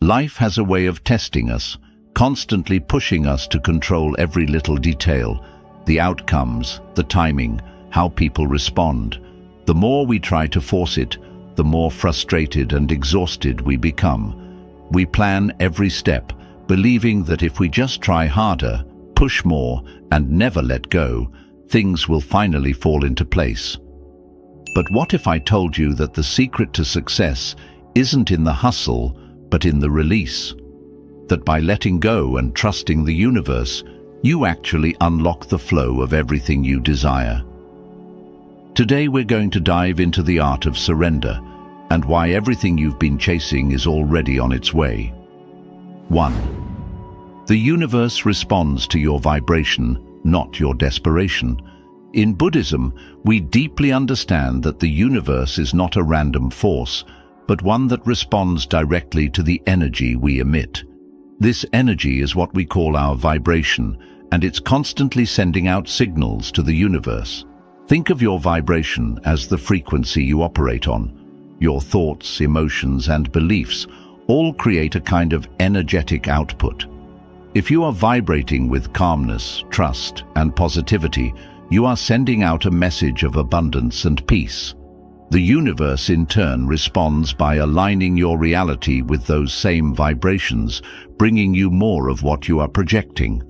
Life has a way of testing us, constantly pushing us to control every little detail, the outcomes, the timing, how people respond. The more we try to force it, the more frustrated and exhausted we become. We plan every step, believing that if we just try harder, push more, and never let go, things will finally fall into place. But what if I told you that the secret to success isn't in the hustle, but in the release? That by letting go and trusting the universe, you actually unlock the flow of everything you desire. Today we're going to dive into the art of surrender and why everything you've been chasing is already on its way. 1. The universe responds to your vibration, not your desperation. In Buddhism, we deeply understand that the universe is not a random force, but one that responds directly to the energy we emit. This energy is what we call our vibration, and it's constantly sending out signals to the universe. Think of your vibration as the frequency you operate on. Your thoughts, emotions, and beliefs all create a kind of energetic output. If you are vibrating with calmness, trust, and positivity, you are sending out a message of abundance and peace. The universe in turn responds by aligning your reality with those same vibrations, bringing you more of what you are projecting.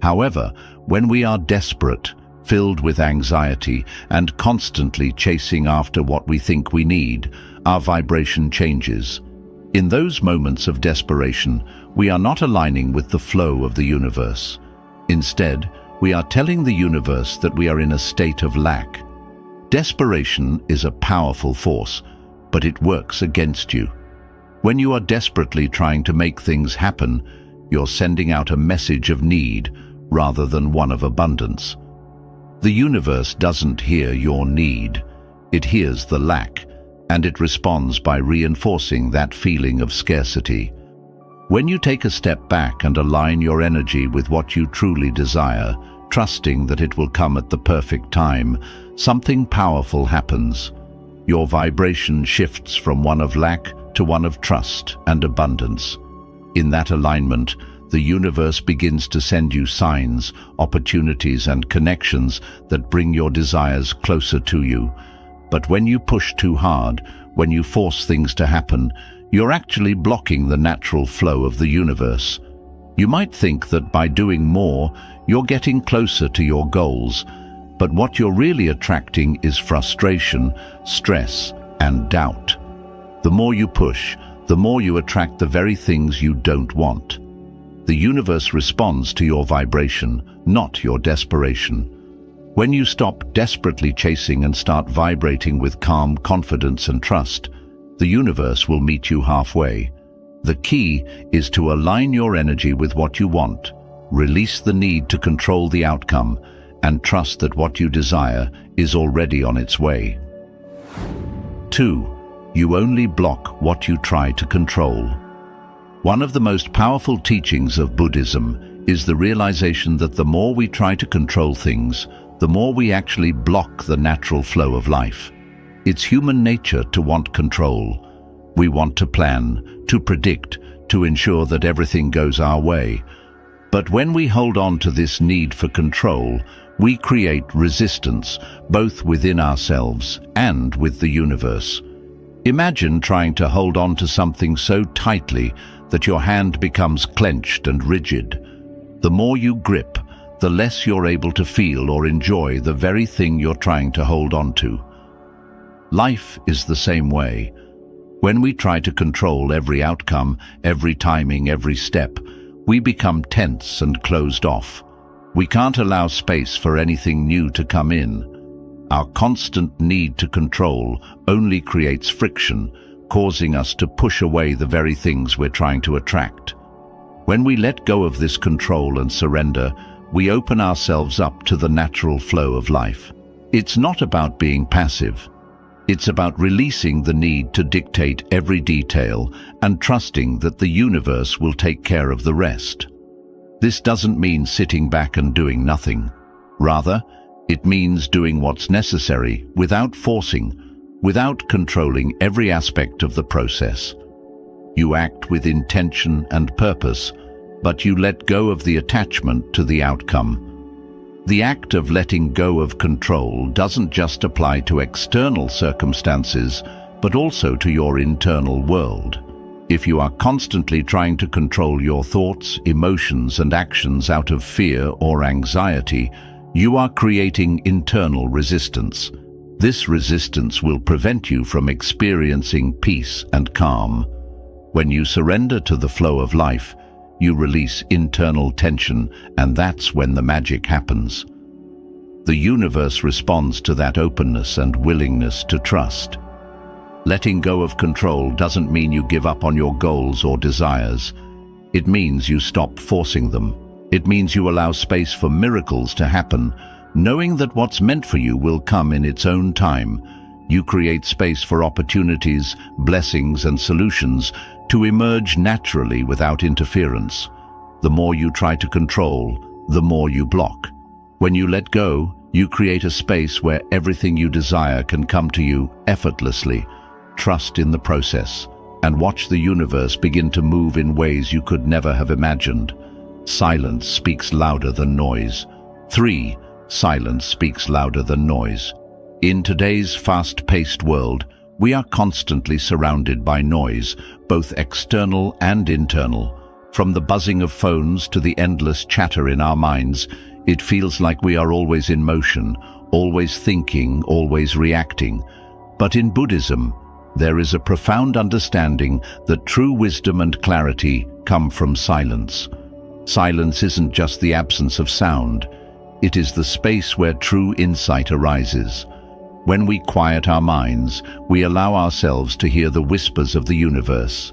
However, when we are desperate, filled with anxiety, and constantly chasing after what we think we need, our vibration changes. In those moments of desperation, we are not aligning with the flow of the universe. Instead, we are telling the universe that we are in a state of lack. Desperation is a powerful force, but it works against you. When you are desperately trying to make things happen, you're sending out a message of need rather than one of abundance. The universe doesn't hear your need. It hears the lack, and it responds by reinforcing that feeling of scarcity. When you take a step back and align your energy with what you truly desire, trusting that it will come at the perfect time, something powerful happens. Your vibration shifts from one of lack to one of trust and abundance. In that alignment, the universe begins to send you signs, opportunities, and connections that bring your desires closer to you. But when you push too hard, when you force things to happen, you're actually blocking the natural flow of the universe. You might think that by doing more, you're getting closer to your goals, but what you're really attracting is frustration, stress, and doubt. The more you push, the more you attract the very things you don't want. The universe responds to your vibration, not your desperation. When you stop desperately chasing and start vibrating with calm confidence and trust, the universe will meet you halfway. The key is to align your energy with what you want, release the need to control the outcome, and trust that what you desire is already on its way. 2. You only block what you try to control. One of the most powerful teachings of Buddhism is the realization that the more we try to control things, the more we actually block the natural flow of life. It's human nature to want control. We want to plan, to predict, to ensure that everything goes our way. But when we hold on to this need for control, we create resistance, both within ourselves and with the universe. Imagine trying to hold on to something so tightly that your hand becomes clenched and rigid. The more you grip, the less you're able to feel or enjoy the very thing you're trying to hold on to. Life is the same way. When we try to control every outcome, every timing, every step, we become tense and closed off. We can't allow space for anything new to come in. Our constant need to control only creates friction, causing us to push away the very things we're trying to attract. When we let go of this control and surrender, we open ourselves up to the natural flow of life. It's not about being passive. It's about releasing the need to dictate every detail and trusting that the universe will take care of the rest. This doesn't mean sitting back and doing nothing. Rather, it means doing what's necessary without forcing, without controlling every aspect of the process. You act with intention and purpose, but you let go of the attachment to the outcome. The act of letting go of control doesn't just apply to external circumstances, but also to your internal world. If you are constantly trying to control your thoughts, emotions, and actions out of fear or anxiety, you are creating internal resistance. This resistance will prevent you from experiencing peace and calm. When you surrender to the flow of life, you release internal tension, and that's when the magic happens. The universe responds to that openness and willingness to trust. Letting go of control doesn't mean you give up on your goals or desires. It means you stop forcing them. It means you allow space for miracles to happen, knowing that what's meant for you will come in its own time. You create space for opportunities, blessings, and solutions to emerge naturally without interference. The more you try to control, the more you block. When you let go, you create a space where everything you desire can come to you effortlessly. Trust in the process, and watch the universe begin to move in ways you could never have imagined. Silence speaks louder than noise. 3. Silence speaks louder than noise. In today's fast-paced world, we are constantly surrounded by noise, both external and internal. From the buzzing of phones to the endless chatter in our minds, it feels like we are always in motion, always thinking, always reacting. But in Buddhism, there is a profound understanding that true wisdom and clarity come from silence. Silence isn't just the absence of sound. It is the space where true insight arises. When we quiet our minds, we allow ourselves to hear the whispers of the universe.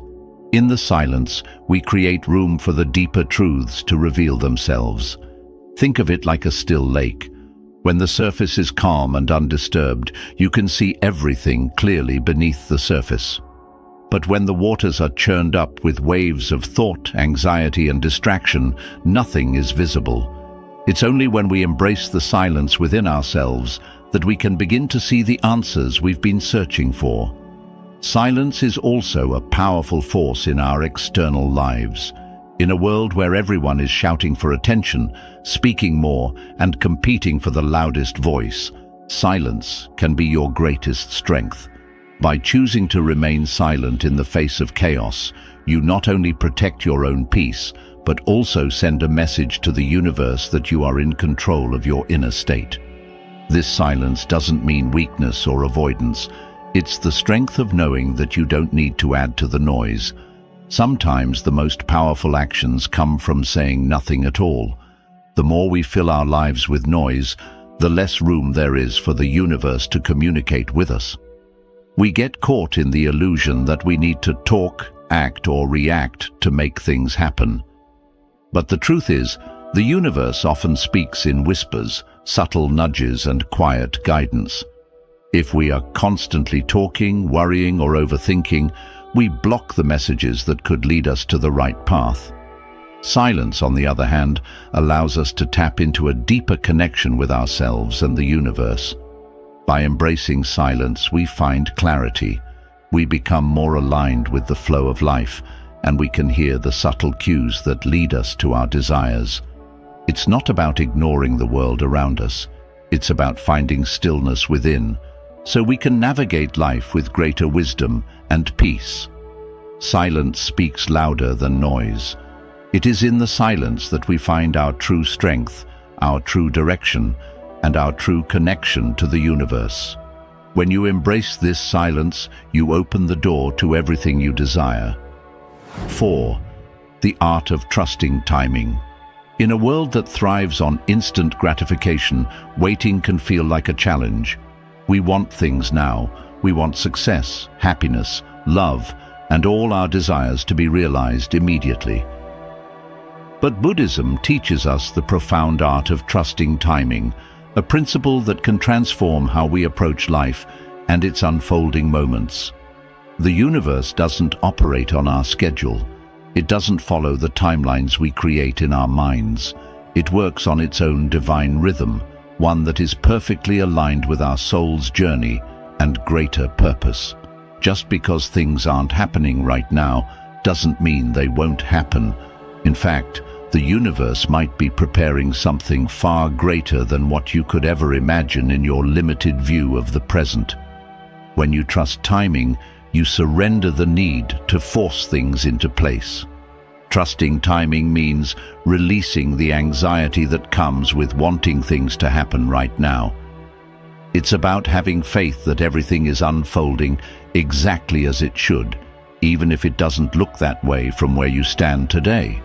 In the silence, we create room for the deeper truths to reveal themselves. Think of it like a still lake. When the surface is calm and undisturbed, you can see everything clearly beneath the surface. But when the waters are churned up with waves of thought, anxiety, and distraction, nothing is visible. It's only when we embrace the silence within ourselves that we can begin to see the answers we've been searching for. Silence is also a powerful force in our external lives. In a world where everyone is shouting for attention, speaking more, and competing for the loudest voice, silence can be your greatest strength. By choosing to remain silent in the face of chaos, you not only protect your own peace, but also send a message to the universe that you are in control of your inner state. This silence doesn't mean weakness or avoidance. It's the strength of knowing that you don't need to add to the noise. Sometimes the most powerful actions come from saying nothing at all. The more we fill our lives with noise, the less room there is for the universe to communicate with us. We get caught in the illusion that we need to talk, act, or react to make things happen. But the truth is, the universe often speaks in whispers, subtle nudges, and quiet guidance. If we are constantly talking, worrying, or overthinking, we block the messages that could lead us to the right path. Silence, on the other hand, allows us to tap into a deeper connection with ourselves and the universe. By embracing silence, we find clarity. We become more aligned with the flow of life, and we can hear the subtle cues that lead us to our desires. It's not about ignoring the world around us. It's about finding stillness within, so we can navigate life with greater wisdom and peace. Silence speaks louder than noise. It is in the silence that we find our true strength, our true direction, and our true connection to the universe. When you embrace this silence, you open the door to everything you desire. 4. The art of trusting timing. In a world that thrives on instant gratification, waiting can feel like a challenge. We want things now. We want success, happiness, love, and all our desires to be realized immediately. But Buddhism teaches us the profound art of trusting timing, a principle that can transform how we approach life and its unfolding moments. The universe doesn't operate on our schedule. It doesn't follow the timelines we create in our minds. It works on its own divine rhythm, one that is perfectly aligned with our soul's journey and greater purpose. Just because things aren't happening right now doesn't mean they won't happen. In fact, the universe might be preparing something far greater than what you could ever imagine in your limited view of the present. When you trust timing, you surrender the need to force things into place. Trusting timing means releasing the anxiety that comes with wanting things to happen right now. It's about having faith that everything is unfolding exactly as it should, even if it doesn't look that way from where you stand today.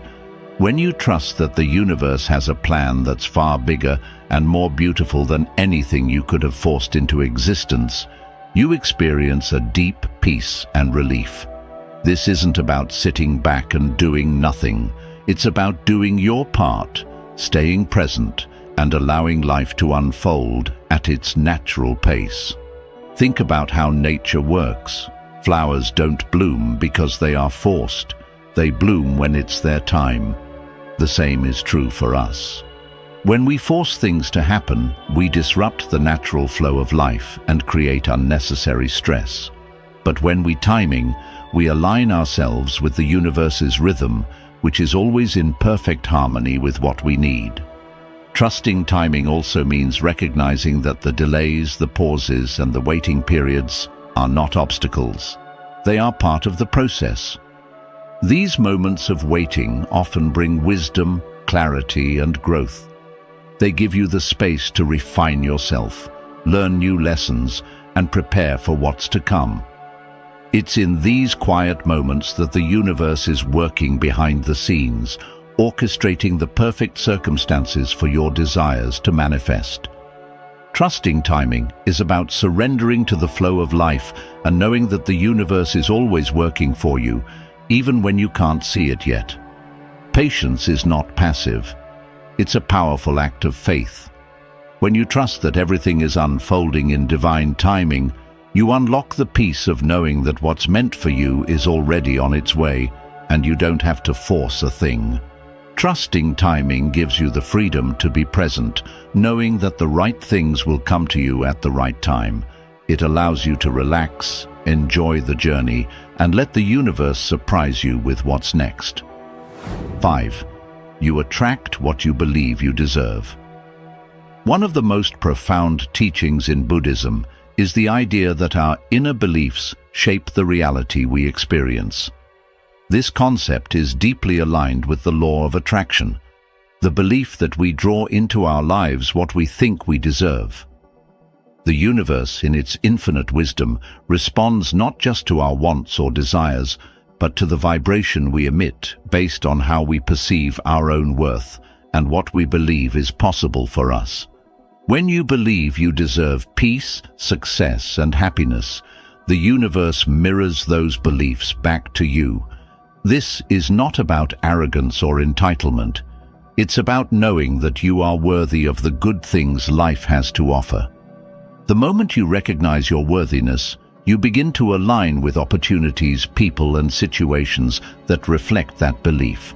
When you trust that the universe has a plan that's far bigger and more beautiful than anything you could have forced into existence, you experience a deep peace and relief. This isn't about sitting back and doing nothing. It's about doing your part, staying present, and allowing life to unfold at its natural pace. Think about how nature works. Flowers don't bloom because they are forced. They bloom when it's their time. The same is true for us. When we force things to happen, we disrupt the natural flow of life and create unnecessary stress. But when we timing, we align ourselves with the universe's rhythm, which is always in perfect harmony with what we need. Trusting timing also means recognizing that the delays, the pauses, and the waiting periods are not obstacles. They are part of the process. These moments of waiting often bring wisdom, clarity, and growth. They give you the space to refine yourself, learn new lessons, and prepare for what's to come. It's in these quiet moments that the universe is working behind the scenes, orchestrating the perfect circumstances for your desires to manifest. Trusting timing is about surrendering to the flow of life and knowing that the universe is always working for you, even when you can't see it yet. Patience is not passive. It's a powerful act of faith. When you trust that everything is unfolding in divine timing, you unlock the peace of knowing that what's meant for you is already on its way, and you don't have to force a thing. Trusting timing gives you the freedom to be present, knowing that the right things will come to you at the right time. It allows you to relax, enjoy the journey, and let the universe surprise you with what's next. 5. You attract what you believe you deserve. One of the most profound teachings in Buddhism is the idea that our inner beliefs shape the reality we experience. This concept is deeply aligned with the law of attraction, the belief that we draw into our lives what we think we deserve. The universe, in its infinite wisdom, responds not just to our wants or desires, but to the vibration we emit based on how we perceive our own worth and what we believe is possible for us. When you believe you deserve peace, success, and happiness, the universe mirrors those beliefs back to you. This is not about arrogance or entitlement. It's about knowing that you are worthy of the good things life has to offer. The moment you recognize your worthiness, you begin to align with opportunities, people, and situations that reflect that belief.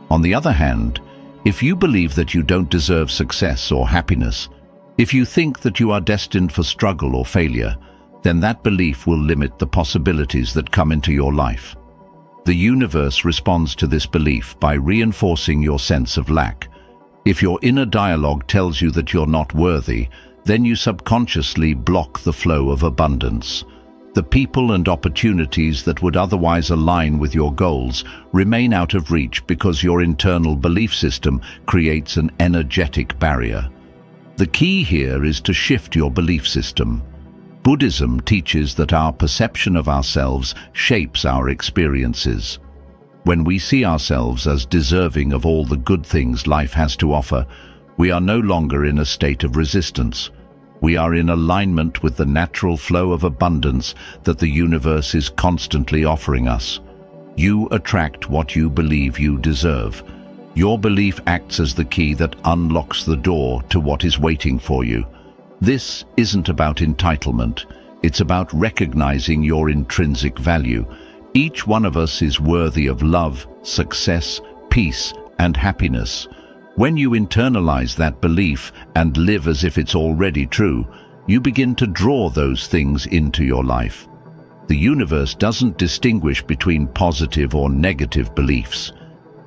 On the other hand, if you believe that you don't deserve success or happiness, if you think that you are destined for struggle or failure, then that belief will limit the possibilities that come into your life. The universe responds to this belief by reinforcing your sense of lack. If your inner dialogue tells you that you're not worthy, then you subconsciously block the flow of abundance. The people and opportunities that would otherwise align with your goals remain out of reach because your internal belief system creates an energetic barrier. The key here is to shift your belief system. Buddhism teaches that our perception of ourselves shapes our experiences. When we see ourselves as deserving of all the good things life has to offer, we are no longer in a state of resistance. We are in alignment with the natural flow of abundance that the universe is constantly offering us. You attract what you believe you deserve. Your belief acts as the key that unlocks the door to what is waiting for you. This isn't about entitlement. It's about recognizing your intrinsic value. Each one of us is worthy of love, success, peace, and happiness. When you internalize that belief and live as if it's already true, you begin to draw those things into your life. The universe doesn't distinguish between positive or negative beliefs.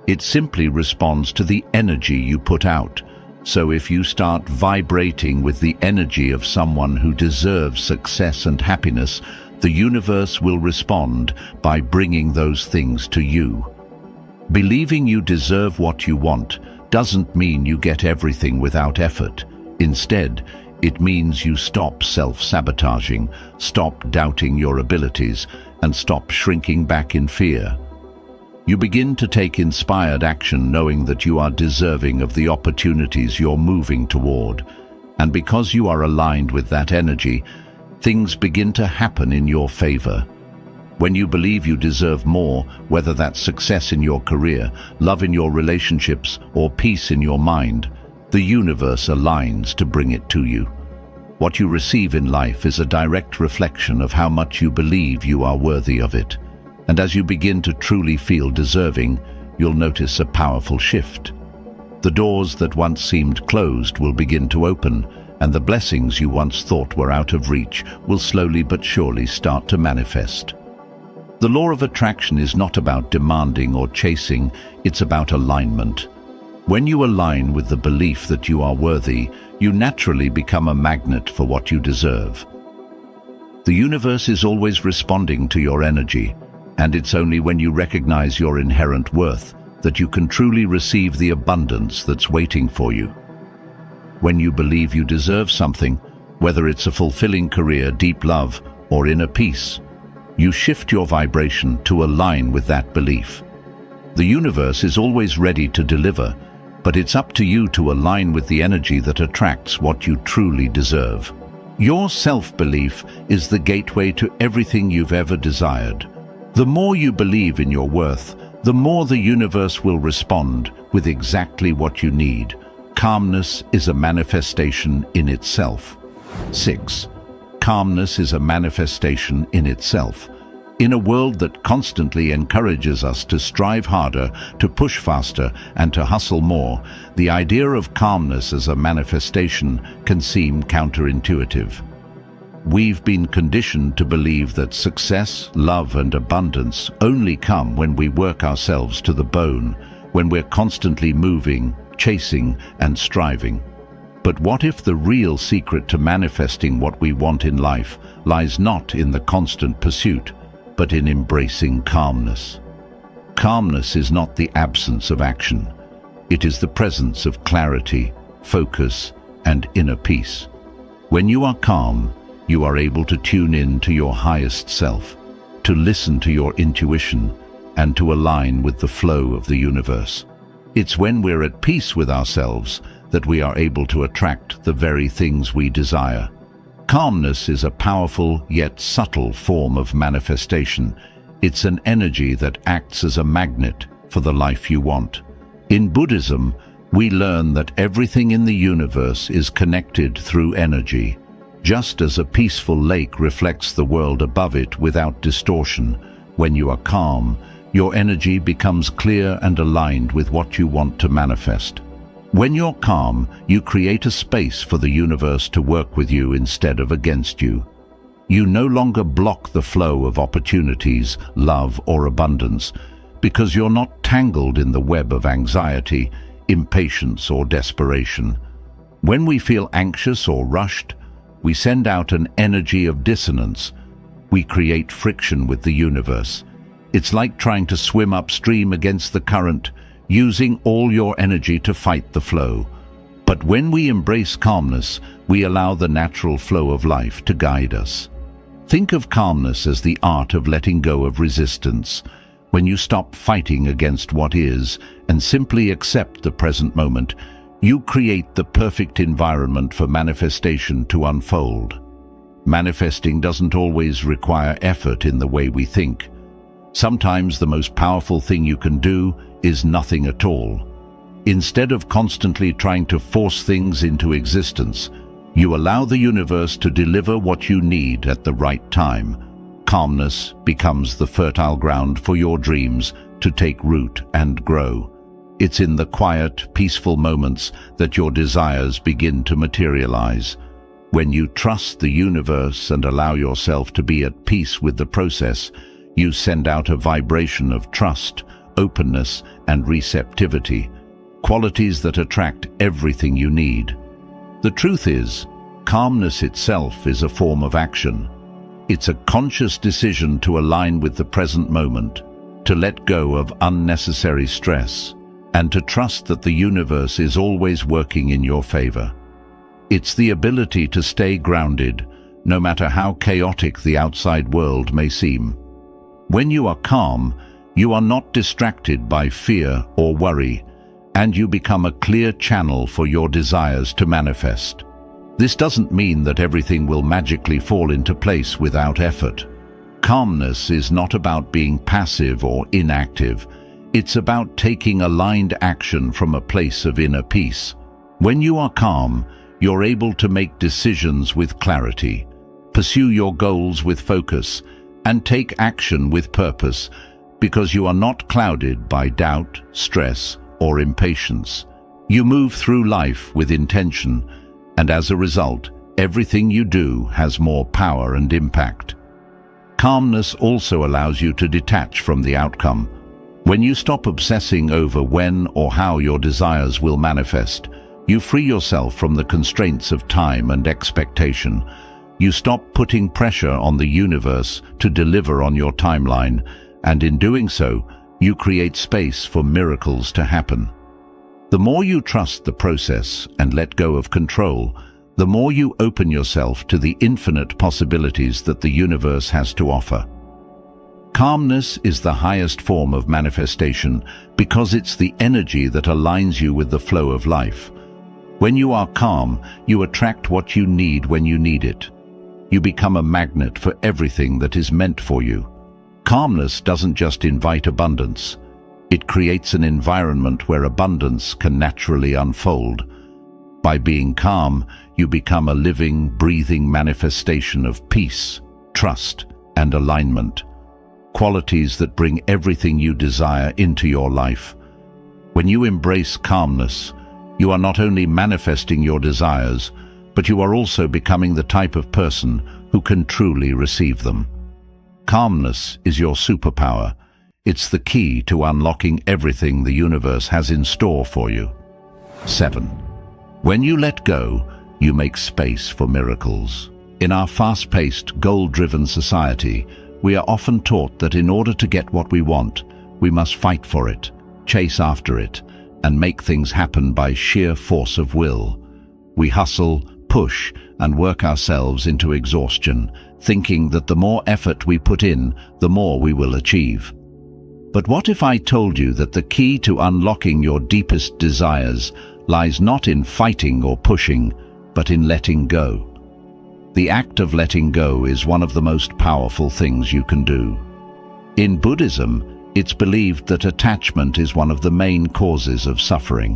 It simply responds to the energy you put out. So if you start vibrating with the energy of someone who deserves success and happiness, the universe will respond by bringing those things to you. Believing you deserve what you want doesn't mean you get everything without effort. Instead, it means you stop self-sabotaging, stop doubting your abilities, and stop shrinking back in fear. You begin to take inspired action knowing that you are deserving of the opportunities you're moving toward. And because you are aligned with that energy, things begin to happen in your favor. When you believe you deserve more, whether that's success in your career, love in your relationships, or peace in your mind, the universe aligns to bring it to you. What you receive in life is a direct reflection of how much you believe you are worthy of it. And as you begin to truly feel deserving, you'll notice a powerful shift. The doors that once seemed closed will begin to open, and the blessings you once thought were out of reach will slowly but surely start to manifest. The law of attraction is not about demanding or chasing, it's about alignment. When you align with the belief that you are worthy, you naturally become a magnet for what you deserve. The universe is always responding to your energy, and it's only when you recognize your inherent worth that you can truly receive the abundance that's waiting for you. When you believe you deserve something, whether it's a fulfilling career, deep love, or inner peace, you shift your vibration to align with that belief. The universe is always ready to deliver, but it's up to you to align with the energy that attracts what you truly deserve. Your self-belief is the gateway to everything you've ever desired. The more you believe in your worth, the more the universe will respond with exactly what you need. Calmness is a manifestation in itself. 6. Calmness is a manifestation in itself. In a world that constantly encourages us to strive harder, to push faster, and to hustle more, the idea of calmness as a manifestation can seem counterintuitive. We've been conditioned to believe that success, love, and abundance only come when we work ourselves to the bone, when we're constantly moving, chasing, and striving. But what if the real secret to manifesting what we want in life lies not in the constant pursuit, but in embracing calmness? Calmness is not the absence of action. It is the presence of clarity, focus, and inner peace. When you are calm, you are able to tune in to your highest self, to listen to your intuition, and to align with the flow of the universe. It's when we're at peace with ourselves that we are able to attract the very things we desire. Calmness is a powerful yet subtle form of manifestation. It's an energy that acts as a magnet for the life you want. In Buddhism, we learn that everything in the universe is connected through energy. Just as a peaceful lake reflects the world above it without distortion, when you are calm, your energy becomes clear and aligned with what you want to manifest. When you're calm, you create a space for the universe to work with you instead of against you. You no longer block the flow of opportunities, love, or abundance, because you're not tangled in the web of anxiety, impatience, or desperation. When we feel anxious or rushed, we send out an energy of dissonance. We create friction with the universe. It's like trying to swim upstream against the current, using all your energy to fight the flow. But when we embrace calmness, we allow the natural flow of life to guide us. Think of calmness as the art of letting go of resistance. When you stop fighting against what is and simply accept the present moment, you create the perfect environment for manifestation to unfold. Manifesting doesn't always require effort in the way we think. Sometimes the most powerful thing you can do is nothing at all. Instead of constantly trying to force things into existence, you allow the universe to deliver what you need at the right time. Calmness becomes the fertile ground for your dreams to take root and grow. It's in the quiet, peaceful moments that your desires begin to materialize. When you trust the universe and allow yourself to be at peace with the process, you send out a vibration of trust, openness, and receptivity, qualities that attract everything you need. The truth is, calmness itself is a form of action. It's a conscious decision to align with the present moment, to let go of unnecessary stress, and to trust that the universe is always working in your favor. It's the ability to stay grounded, no matter how chaotic the outside world may seem. When you are calm, you are not distracted by fear or worry, and you become a clear channel for your desires to manifest. This doesn't mean that everything will magically fall into place without effort. Calmness is not about being passive or inactive. It's about taking aligned action from a place of inner peace. When you are calm, you're able to make decisions with clarity, pursue your goals with focus, and take action with purpose, because you are not clouded by doubt, stress, or impatience. You move through life with intention, and as a result, everything you do has more power and impact. Calmness also allows you to detach from the outcome. When you stop obsessing over when or how your desires will manifest, you free yourself from the constraints of time and expectation. You stop putting pressure on the universe to deliver on your timeline, and in doing so, you create space for miracles to happen. The more you trust the process and let go of control, the more you open yourself to the infinite possibilities that the universe has to offer. Calmness is the highest form of manifestation because it's the energy that aligns you with the flow of life. When you are calm, you attract what you need when you need it. You become a magnet for everything that is meant for you. Calmness doesn't just invite abundance. It creates an environment where abundance can naturally unfold. By being calm, you become a living, breathing manifestation of peace, trust, and alignment. Qualities that bring everything you desire into your life. When you embrace calmness, you are not only manifesting your desires, but you are also becoming the type of person who can truly receive them. Calmness is your superpower. It's the key to unlocking everything the universe has in store for you. 7. When you let go, you make space for miracles. In our fast-paced, goal-driven society, we are often taught that in order to get what we want, we must fight for it, chase after it, and make things happen by sheer force of will. We hustle, push, and work ourselves into exhaustion, thinking that the more effort we put in, the more we will achieve. But what if I told you that the key to unlocking your deepest desires lies not in fighting or pushing, but in letting go? The act of letting go is one of the most powerful things you can do. In Buddhism, it's believed that attachment is one of the main causes of suffering.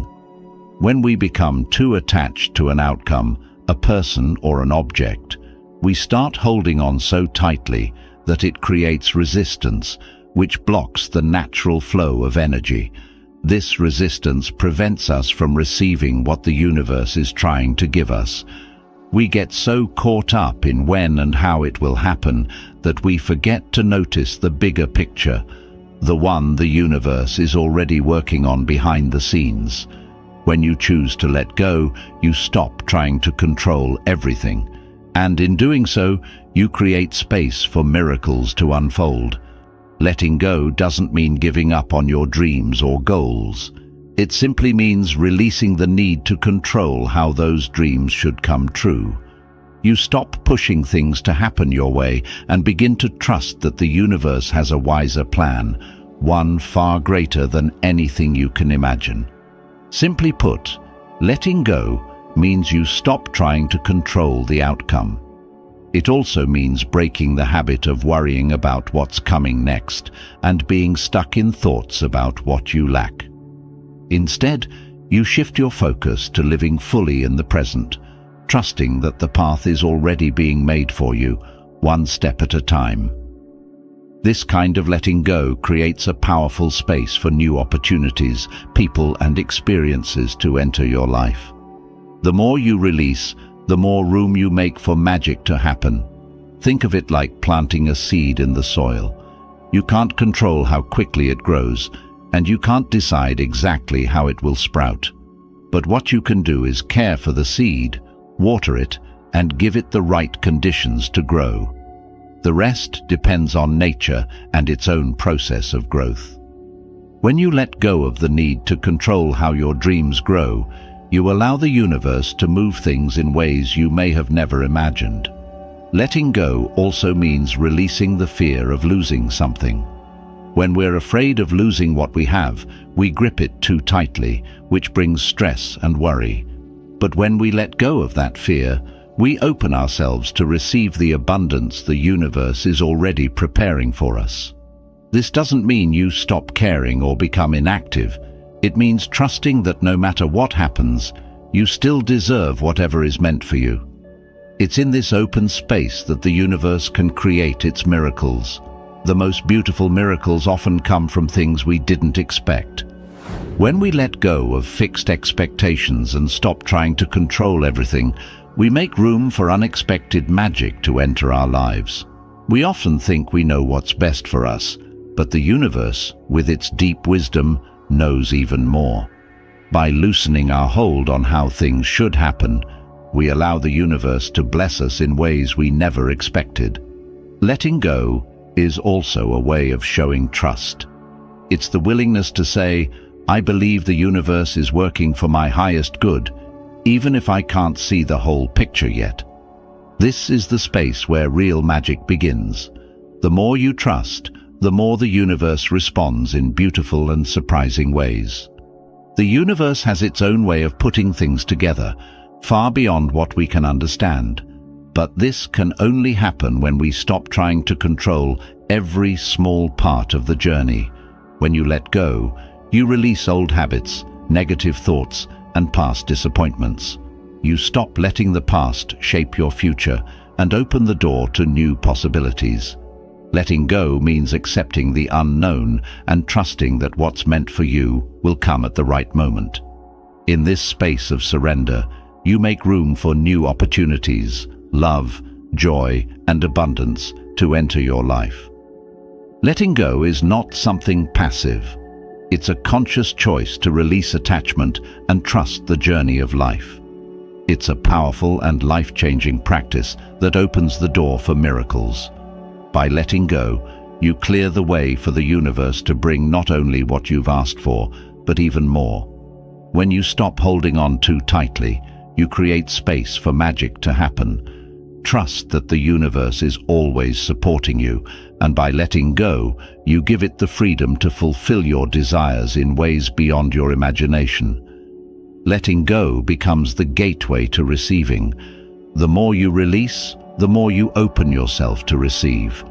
When we become too attached to an outcome, a person or an object, we start holding on so tightly that it creates resistance, which blocks the natural flow of energy. This resistance prevents us from receiving what the universe is trying to give us. We get so caught up in when and how it will happen that we forget to notice the bigger picture, the one the universe is already working on behind the scenes. When you choose to let go, you stop trying to control everything, and in doing so, you create space for miracles to unfold. Letting go doesn't mean giving up on your dreams or goals. It simply means releasing the need to control how those dreams should come true. You stop pushing things to happen your way and begin to trust that the universe has a wiser plan, one far greater than anything you can imagine. Simply put, letting go means you stop trying to control the outcome. It also means breaking the habit of worrying about what's coming next and being stuck in thoughts about what you lack. Instead, you shift your focus to living fully in the present, trusting that the path is already being made for you, one step at a time. This kind of letting go creates a powerful space for new opportunities, people, and experiences to enter your life. The more you release, the more room you make for magic to happen. Think of it like planting a seed in the soil. You can't control how quickly it grows, and you can't decide exactly how it will sprout. But what you can do is care for the seed, water it, and give it the right conditions to grow. The rest depends on nature and its own process of growth. When you let go of the need to control how your dreams grow, you allow the universe to move things in ways you may have never imagined. Letting go also means releasing the fear of losing something. When we're afraid of losing what we have, we grip it too tightly, which brings stress and worry. But when we let go of that fear, we open ourselves to receive the abundance the universe is already preparing for us. This doesn't mean you stop caring or become inactive. It means trusting that no matter what happens, you still deserve whatever is meant for you. It's in this open space that the universe can create its miracles. The most beautiful miracles often come from things we didn't expect. When we let go of fixed expectations and stop trying to control everything, we make room for unexpected magic to enter our lives. We often think we know what's best for us, but the universe, with its deep wisdom, knows even more. By loosening our hold on how things should happen, we allow the universe to bless us in ways we never expected. Letting go is also a way of showing trust. It's the willingness to say, I believe the universe is working for my highest good, even if I can't see the whole picture yet. This is the space where real magic begins. The more you trust, the more the universe responds in beautiful and surprising ways. The universe has its own way of putting things together, far beyond what we can understand. But this can only happen when we stop trying to control every small part of the journey. When you let go, you release old habits, negative thoughts, and past disappointments. You stop letting the past shape your future and open the door to new possibilities. Letting go means accepting the unknown and trusting that what's meant for you will come at the right moment. In this space of surrender, you make room for new opportunities, love, joy, and abundance to enter your life. Letting go is not something passive. It's a conscious choice to release attachment and trust the journey of life. It's a powerful and life-changing practice that opens the door for miracles. By letting go, you clear the way for the universe to bring not only what you've asked for, but even more. When you stop holding on too tightly, you create space for magic to happen. Trust that the universe is always supporting you, and by letting go, you give it the freedom to fulfill your desires in ways beyond your imagination. Letting go becomes the gateway to receiving. The more you release, the more you open yourself to receive.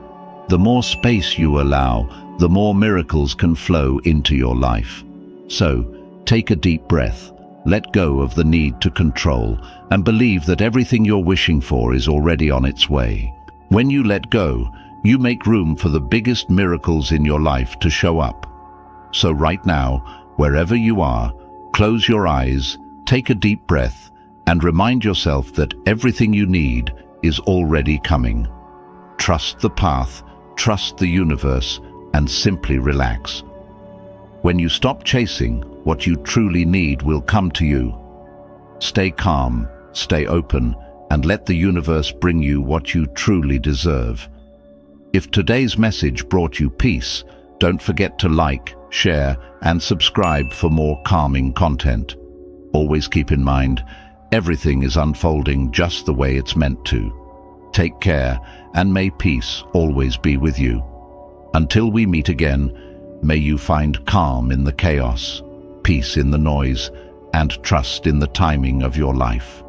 The more space you allow, the more miracles can flow into your life. So, take a deep breath, let go of the need to control, and believe that everything you're wishing for is already on its way. When you let go, you make room for the biggest miracles in your life to show up. So right now, wherever you are, close your eyes, take a deep breath, and remind yourself that everything you need is already coming. Trust the path, trust the universe, and simply relax. When you stop chasing, what you truly need will come to you. Stay calm, stay open, and let the universe bring you what you truly deserve. If today's message brought you peace, don't forget to like, share, and subscribe for more calming content. Always keep in mind, everything is unfolding just the way it's meant to. Take care, and may peace always be with you. Until we meet again, may you find calm in the chaos, peace in the noise, and trust in the timing of your life.